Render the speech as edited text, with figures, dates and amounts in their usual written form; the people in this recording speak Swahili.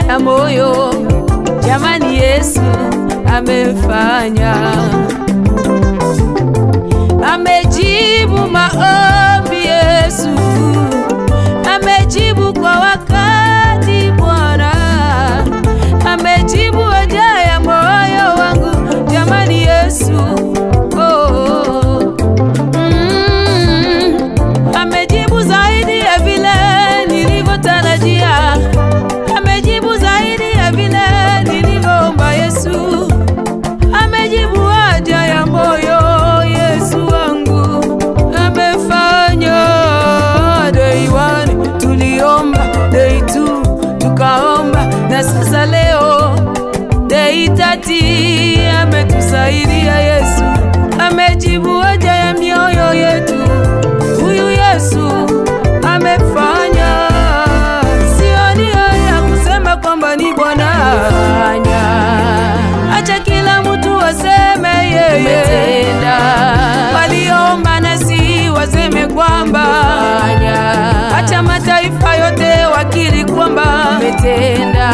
ya moyo. Jamani, Yesu amefanya, amejibu maombi. Yesu amejibu kwa wakati. Bwana amejibu haja ya moyo wangu. Jamani, Yesu amejibu zaidi ya vile nilivyotarajia, amejibu zaidi ya vile nilivyoomba. Yesu amejibu haja ya moyo. Yesu wangu amefanya. Day 1 tuliomba, day 2 tukaomba, na sasa leo day 30 ametusaidia. Yesu amejibu haja ya mioyo yetu. Huyu Yesu amefanya. Sioni haya kusema kwamba ni Bwana afanya. Acha kila mtu aseme yeye tenda. Waliomba nasi waseme kwamba fanya. Acha mataifa yote wakiri kwamba umetenda.